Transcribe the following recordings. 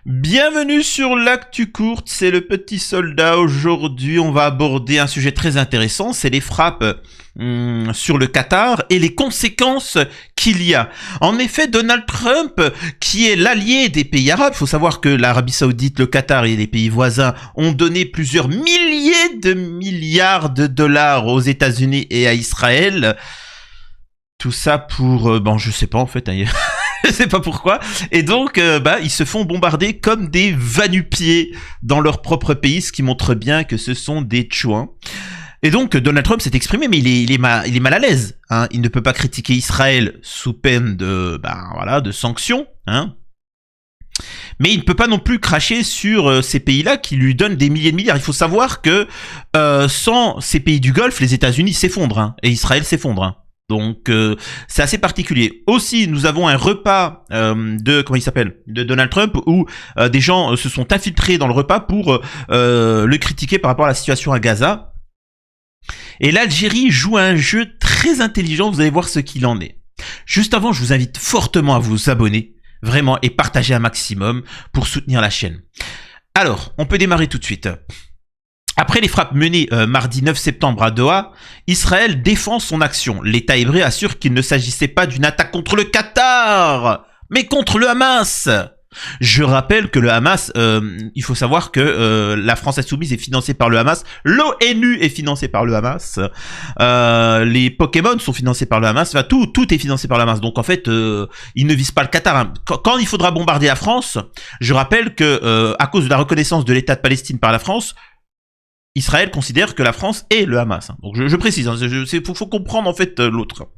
Bienvenue sur l'actu courte, c'est le petit soldat. Aujourd'hui, on va aborder un sujet très intéressant, c'est les frappes sur le Qatar et les conséquences qu'il y a. En effet, Donald Trump, qui est l'allié des pays arabes, il faut savoir que l'Arabie Saoudite, le Qatar et les pays voisins ont donné plusieurs milliers de milliards de dollars aux États-Unis et à Israël. Tout ça pour, je sais pas en fait, je sais pas pourquoi. Et donc, ils se font bombarder comme des va-nu-pieds dans leur propre pays, ce qui montre bien que ce sont des chouins. Et donc, Donald Trump s'est exprimé, mais il est mal à l'aise. Hein. Il ne peut pas critiquer Israël sous peine de sanctions. Hein. Mais il ne peut pas non plus cracher sur ces pays-là qui lui donnent des milliers de milliards. Il faut savoir que sans ces pays du Golfe, les États-Unis s'effondrent, hein, et Israël s'effondre. Hein. Donc c'est assez particulier. Aussi, nous avons un repas de Donald Trump où des gens se sont infiltrés dans le repas pour le critiquer par rapport à la situation à Gaza. Et l'Algérie joue un jeu très intelligent, vous allez voir ce qu'il en est. Juste avant, je vous invite fortement à vous abonner, vraiment, et partager un maximum pour soutenir la chaîne. Alors, on peut démarrer tout de suite. Après les frappes menées mardi 9 septembre à Doha, Israël défend son action. L'État hébreu assure qu'il ne s'agissait pas d'une attaque contre le Qatar, mais contre le Hamas. Je rappelle que le Hamas, il faut savoir que la France insoumise est financée par le Hamas, l'ONU est financée par le Hamas, les Pokémon sont financés par le Hamas, enfin tout est financé par le Hamas. Donc en fait, ils ne visent pas le Qatar. Hein. Quand il faudra bombarder la France, je rappelle que à cause de la reconnaissance de l'État de Palestine par la France, Israël considère que la France est le Hamas. Donc je précise, faut comprendre en fait l'autre.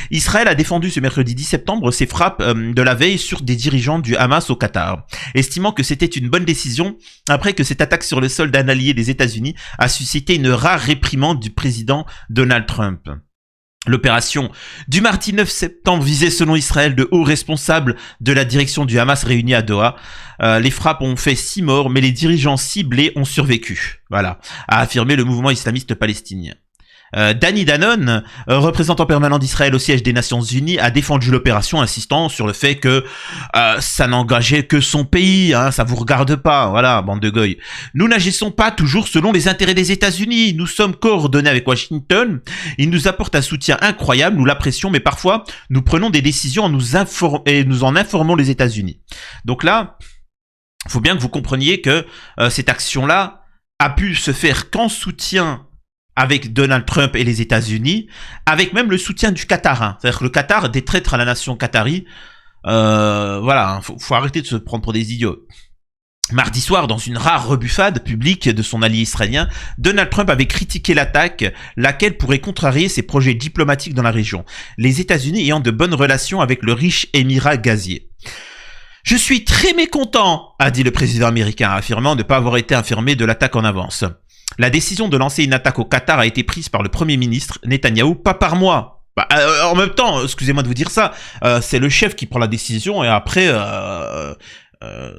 Israël a défendu ce mercredi 10 septembre ses frappes de la veille sur des dirigeants du Hamas au Qatar, estimant que c'était une bonne décision après que cette attaque sur le sol d'un allié des États-Unis a suscité une rare réprimande du président Donald Trump. L'opération du mardi 9 septembre visait selon Israël de hauts responsables de la direction du Hamas réunis à Doha. Les frappes ont fait 6 morts, mais les dirigeants ciblés ont survécu. Voilà, a affirmé le mouvement islamiste palestinien. Danny Danon, représentant permanent d'Israël au siège des Nations Unies, a défendu l'opération, insistant sur le fait que ça n'engageait que son pays, hein, ça vous regarde pas, voilà, bande de goy. Nous n'agissons pas toujours selon les intérêts des États-Unis, nous sommes coordonnés avec Washington, ils nous apportent un soutien incroyable, nous l'apprécions, mais parfois nous prenons des décisions et nous en informons les États-Unis. Donc là, il faut bien que vous compreniez que cette action-là a pu se faire qu'en soutien avec Donald Trump et les États-Unis, avec même le soutien du Qatar. Hein. C'est-à-dire que le Qatar, des traîtres à la nation qatari, voilà, hein, faut arrêter de se prendre pour des idiots. Mardi soir, dans une rare rebuffade publique de son allié israélien, Donald Trump avait critiqué l'attaque, laquelle pourrait contrarier ses projets diplomatiques dans la région, les États-Unis ayant de bonnes relations avec le riche émirat gazier. Je suis très mécontent, a dit le président américain, affirmant ne pas avoir été informé de l'attaque en avance. La décision de lancer une attaque au Qatar a été prise par le Premier ministre Netanyahou, pas par moi. En même temps, excusez-moi de vous dire ça, c'est le chef qui prend la décision et après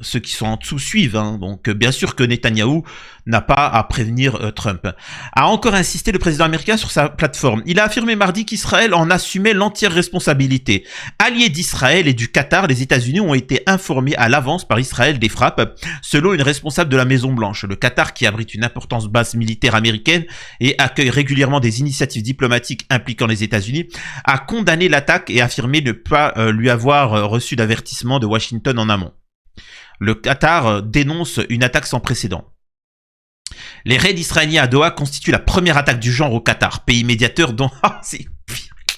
ceux qui sont en dessous suivent. Hein. Donc bien sûr que Netanyahou n'a pas à prévenir Trump. A encore insisté le président américain sur sa plateforme. Il a affirmé mardi qu'Israël en assumait l'entière responsabilité. Alliés d'Israël et du Qatar, les États-Unis ont été informés à l'avance par Israël des frappes, selon une responsable de la Maison-Blanche. Le Qatar, qui abrite une importante base militaire américaine et accueille régulièrement des initiatives diplomatiques impliquant les États-Unis, a condamné l'attaque et affirmé ne pas lui avoir reçu d'avertissement de Washington en amont. Le Qatar dénonce une attaque sans précédent. Les raids israéliens à Doha constituent la première attaque du genre au Qatar, pays médiateur dont c'est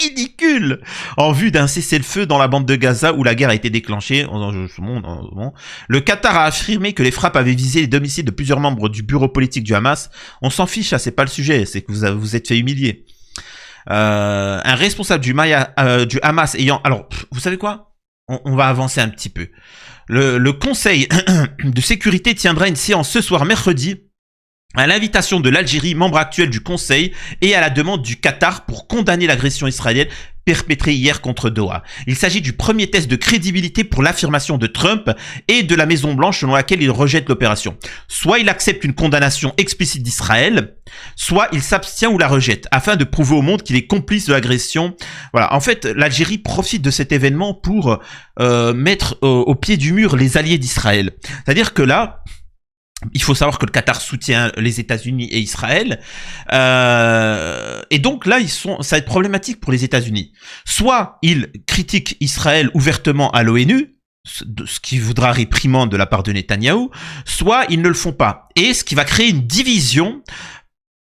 ridicule en vue d'un cessez-le-feu dans la bande de Gaza où la guerre a été déclanchée. Le Qatar a affirmé que les frappes avaient visé les domiciles de plusieurs membres du bureau politique du Hamas. On s'en fiche, ça c'est pas le sujet, c'est que vous êtes fait humilier. Un responsable du Hamas ayant... Alors, vous savez quoi ? On va avancer un petit peu. Le Conseil de sécurité tiendra une séance ce soir mercredi à l'invitation de l'Algérie, membre actuel du Conseil, et à la demande du Qatar pour condamner l'agression israélienne perpétré hier contre Doha. Il s'agit du premier test de crédibilité pour l'affirmation de Trump et de la Maison-Blanche selon laquelle il rejette l'opération. Soit il accepte une condamnation explicite d'Israël, soit il s'abstient ou la rejette, afin de prouver au monde qu'il est complice de l'agression. Voilà. En fait, l'Algérie profite de cet événement pour mettre au pied du mur les alliés d'Israël. C'est-à-dire que là, il faut savoir que le Qatar soutient les États-Unis et Israël, et donc là, ça va être problématique pour les États-Unis. Soit ils critiquent Israël ouvertement à l'ONU, ce qui voudra réprimande de la part de Netanyahou, soit ils ne le font pas, et ce qui va créer une division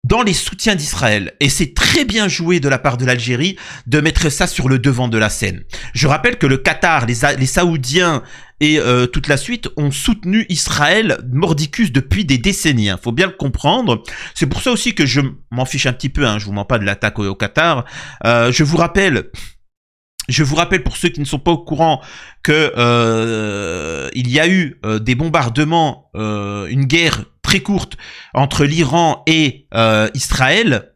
dans les soutiens d'Israël. Et c'est très bien joué de la part de l'Algérie de mettre ça sur le devant de la scène. Je rappelle que le Qatar, les Saoudiens et toute la suite ont soutenu Israël mordicus depuis des décennies. Faut bien le comprendre. C'est pour ça aussi que je m'en fiche un petit peu. Je vous mens pas de l'attaque au Qatar. Je vous rappelle pour ceux qui ne sont pas au courant que il y a eu des bombardements, une guerre très courte entre l'Iran et Israël.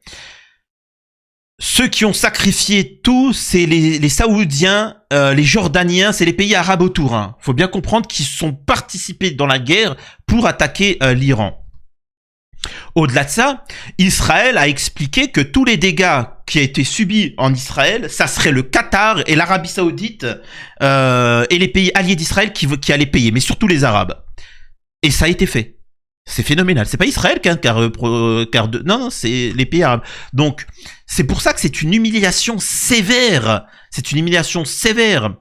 Ceux qui ont sacrifié tout, c'est les Saoudiens, les Jordaniens, c'est les pays arabes autour. Faut bien comprendre qu'ils sont participés dans la guerre pour attaquer l'Iran. Au-delà de ça, Israël a expliqué que tous les dégâts qui ont été subis en Israël, ça serait le Qatar et l'Arabie Saoudite et les pays alliés d'Israël qui allaient payer, mais surtout les Arabes. Et ça a été fait. C'est phénoménal. C'est pas Israël non, c'est les pays arabes. Donc, c'est pour ça que c'est une humiliation sévère. C'est une humiliation sévère.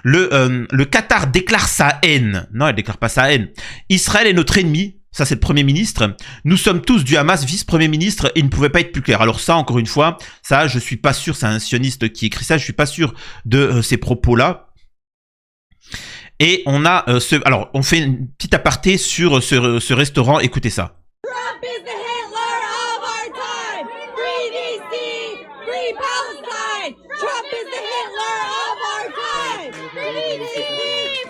Le Qatar déclare sa haine. Non, elle déclare pas sa haine. Israël est notre ennemi. Ça, c'est le Premier ministre. Nous sommes tous du Hamas, vice-premier ministre, et il ne pouvait pas être plus clair. Alors ça, encore une fois, ça, je suis pas sûr, c'est un sioniste qui écrit ça, je suis pas sûr de ces propos-là. Et on a alors, on fait une petite aparté sur ce restaurant, écoutez ça. Trump is the Hitler of our time. Free DC, free Palestine. Trump is the Hitler of our time. Free DC,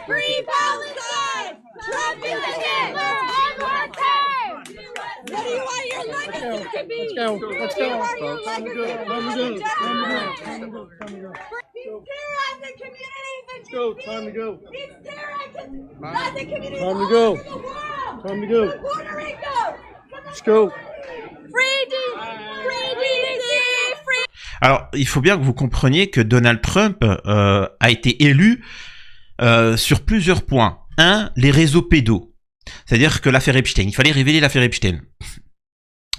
free Palestine. Trump is the Hitler of our time. What do you want your legacy to be? Let's go. Time to go. Time to go. He's terrorizing the community Time to all go. over the world. Time to go. To Puerto Rico. Let's go. Free DC, free. Alors, il faut bien que vous compreniez que Donald Trump a été élu sur plusieurs points. Un, les réseaux pédos. C'est-à-dire que l'affaire Epstein, il fallait révéler l'affaire Epstein.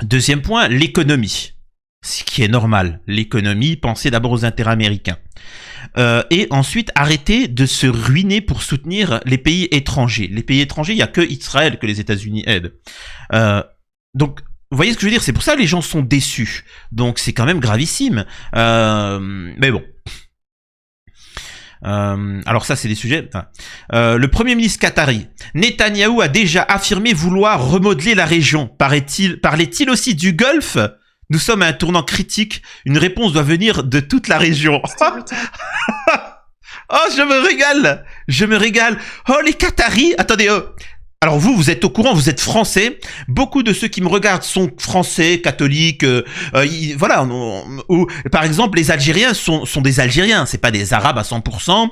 Deuxième point, l'économie. Ce qui est normal. L'économie, pensez d'abord aux intérêts américains. Et ensuite, arrêter de se ruiner pour soutenir les pays étrangers. Les pays étrangers, il n'y a que Israël que les États-Unis aident. Donc, vous voyez ce que je veux dire? C'est pour ça que les gens sont déçus. Donc, c'est quand même gravissime. Mais bon. Alors ça, c'est des sujets. Le Premier ministre qatari, Netanyahou, a déjà affirmé vouloir remodeler la région. Parlait-il aussi du Golfe? Nous sommes à un tournant critique. Une réponse doit venir de toute la région. Oh, je me régale. Je me régale. Oh, les Qataris. Attendez, alors vous êtes au courant, vous êtes français. Beaucoup de ceux qui me regardent sont français, catholiques. Voilà. Ou par exemple, les Algériens sont des Algériens. C'est pas des Arabes à 100%.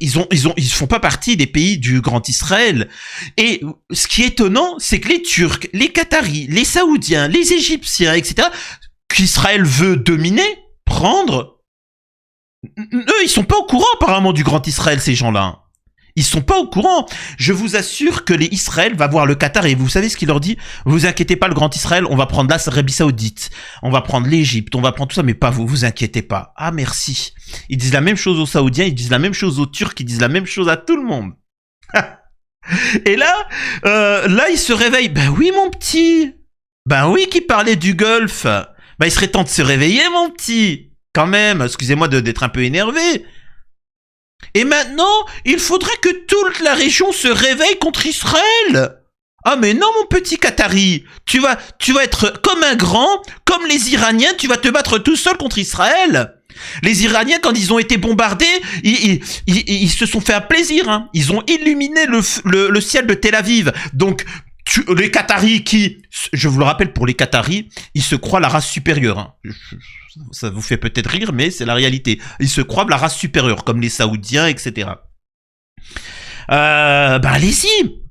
Ils font pas partie des pays du Grand Israël. Et ce qui est étonnant, c'est que les Turcs, les Qataris, les Saoudiens, les Égyptiens, etc., qu'Israël veut dominer, prendre, eux, ils sont pas au courant apparemment du Grand Israël, ces gens-là. Ils sont pas au courant. Je vous assure que Israël va voir le Qatar et vous savez ce qu'il leur dit? Vous inquiétez pas, le Grand Israël, on va prendre l'Arabie Saoudite, on va prendre l'Égypte, on va prendre tout ça, mais pas vous, vous inquiétez pas. Ah merci. Ils disent la même chose aux Saoudiens, ils disent la même chose aux Turcs, ils disent la même chose à tout le monde. Et là, ils se réveillent. Ben oui mon petit. Ben oui qui parlait du Golfe. Ben il serait temps de se réveiller mon petit. Quand même, excusez-moi d'être un peu énervé. Et maintenant, il faudrait que toute la région se réveille contre Israël. Ah mais non mon petit Qatari, tu vas être comme un grand, comme les Iraniens, tu vas te battre tout seul contre Israël. Les Iraniens, quand ils ont été bombardés, ils se sont fait un plaisir. Hein. Ils ont illuminé le ciel de Tel Aviv. Donc, Les Qataris qui, je vous le rappelle pour les Qataris, ils se croient la race supérieure. Hein. Ça vous fait peut-être rire, mais c'est la réalité. Ils se croient la race supérieure, comme les Saoudiens, etc. Allez-y.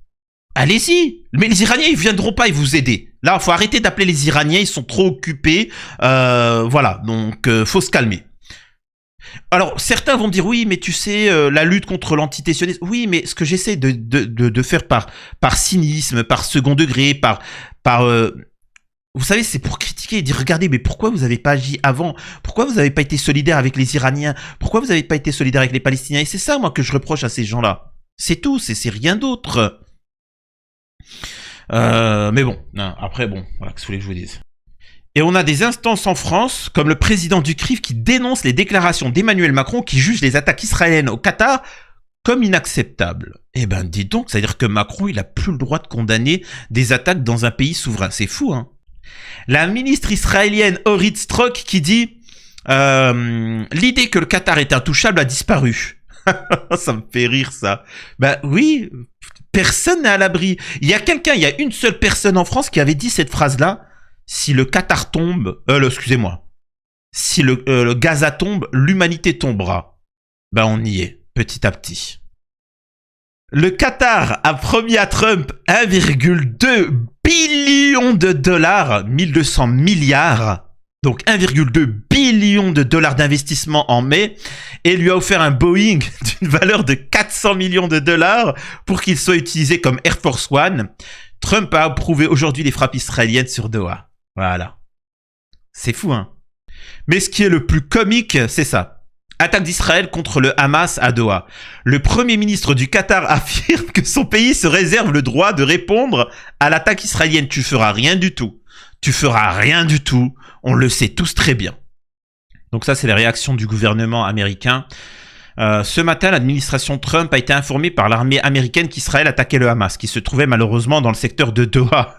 Allez-y. Mais les Iraniens, ils viendront pas vous aider. Là, faut arrêter d'appeler les Iraniens, ils sont trop occupés. Voilà, donc faut se calmer. Alors, certains vont me dire, oui, mais tu sais, la lutte contre l'antitétionnisme, oui, mais ce que j'essaie de faire par cynisme, par second degré, vous savez, c'est pour critiquer et dire, regardez, mais pourquoi vous n'avez pas agi avant? Pourquoi vous n'avez pas été solidaire avec les Iraniens? Pourquoi vous n'avez pas été solidaire avec les Palestiniens? Et c'est ça, moi, que je reproche à ces gens-là. C'est tout, c'est rien d'autre. Mais bon, après, bon, voilà, qu'est-ce que vous voulez que je vous dise? Et on a des instances en France, comme le président du CRIF, qui dénonce les déclarations d'Emmanuel Macron, qui juge les attaques israéliennes au Qatar comme inacceptables. Eh ben, dites donc, c'est-à-dire que Macron, il a plus le droit de condamner des attaques dans un pays souverain. C'est fou, hein. La ministre israélienne Orit Strock qui dit l'idée que le Qatar est intouchable a disparu. Ça me fait rire, ça. Ben oui, personne n'est à l'abri. Il y a une seule personne en France qui avait dit cette phrase-là. Si le Qatar tombe, excusez-moi, si le Gaza tombe, l'humanité tombera. Ben on y est, petit à petit. Le Qatar a promis à Trump 1,2 billion de dollars, 1200 milliards, donc 1,2 billion de dollars d'investissement en mai, et lui a offert un Boeing d'une valeur de 400 millions de dollars pour qu'il soit utilisé comme Air Force One. Trump a approuvé aujourd'hui les frappes israéliennes sur Doha. Voilà. C'est fou, hein. Mais ce qui est le plus comique, c'est ça. Attaque d'Israël contre le Hamas à Doha. Le premier ministre du Qatar affirme que son pays se réserve le droit de répondre à l'attaque israélienne. Tu feras rien du tout. Tu feras rien du tout. On le sait tous très bien. Donc ça, c'est les réactions du gouvernement américain. Ce matin, l'administration Trump a été informée par l'armée américaine qu'Israël attaquait le Hamas, qui se trouvait malheureusement dans le secteur de Doha,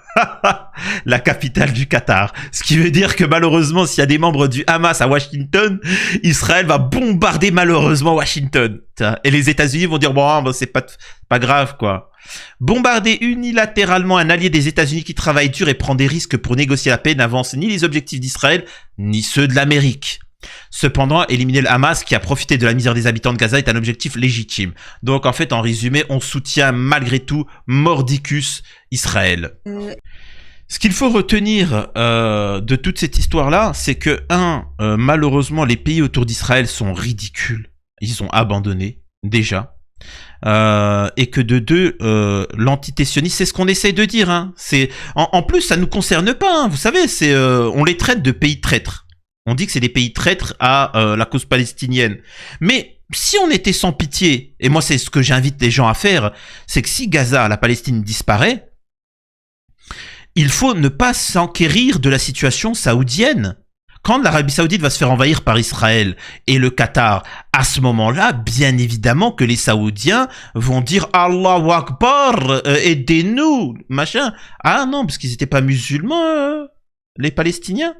la capitale du Qatar. Ce qui veut dire que malheureusement, s'il y a des membres du Hamas à Washington, Israël va bombarder malheureusement Washington. Et les États-Unis vont dire bon, c'est pas grave quoi. Bombarder unilatéralement un allié des États-Unis qui travaille dur et prend des risques pour négocier la paix n'avance ni les objectifs d'Israël, ni ceux de l'Amérique. Cependant, éliminer le Hamas qui a profité de la misère des habitants de Gaza est un objectif légitime. Donc en fait, en résumé, on soutient malgré tout mordicus Israël. Ce qu'il faut retenir de toute cette histoire-là, c'est que malheureusement, les pays autour d'Israël sont ridicules. Ils ont abandonné, déjà. Et que de deux, l'antitétionnisme, c'est ce qu'on essaye de dire. Hein. En plus, ça nous concerne pas. Hein. Vous savez, on les traite de pays traîtres. On dit que c'est des pays traîtres à la cause palestinienne. Mais si on était sans pitié, et moi c'est ce que j'invite les gens à faire, c'est que si Gaza, la Palestine, disparaît, il faut ne pas s'enquérir de la situation saoudienne. Quand l'Arabie Saoudite va se faire envahir par Israël et le Qatar, à ce moment-là, bien évidemment que les Saoudiens vont dire « Allahu Akbar, aidez-nous » machin. Ah non, parce qu'ils n'étaient pas musulmans, les Palestiniens.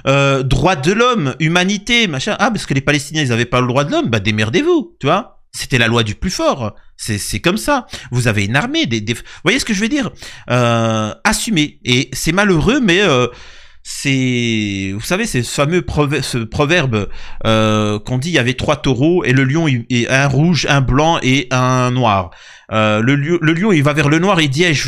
Droits de l'homme, humanité, machin. Ah, parce que les Palestiniens, ils avaient pas le droit de l'homme. Bah, démerdez-vous, tu vois. C'était la loi du plus fort. C'est comme ça. Vous avez une armée. Vous voyez ce que je veux dire? Assumez. Et c'est malheureux, mais vous savez, c'est ce fameux proverbe qu'on dit, il y avait 3 taureaux et le lion, un rouge, un blanc et un noir. Le lion, il va vers le noir et il dit, hey,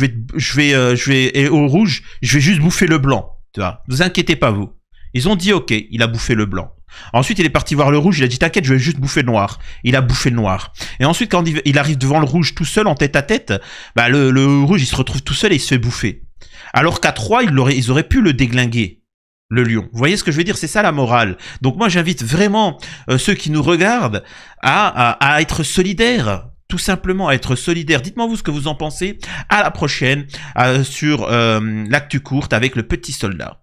et au rouge, je vais juste bouffer le blanc. Tu vois, vous inquiétez pas vous. Ils ont dit ok, il a bouffé le blanc. Ensuite, il est parti voir le rouge, il a dit t'inquiète, je vais juste bouffer le noir. Il a bouffé le noir. Et ensuite, quand il arrive devant le rouge tout seul, en tête à tête, bah le rouge, il se retrouve tout seul et il se fait bouffer. Alors qu'à 3, ils auraient pu le déglinguer, le lion. Vous voyez ce que je veux dire? C'est ça la morale. Donc moi, j'invite vraiment ceux qui nous regardent à être solidaires. Tout simplement à être solidaire. Dites-moi vous ce que vous en pensez. À la prochaine sur l'actu courte avec le petit soldat.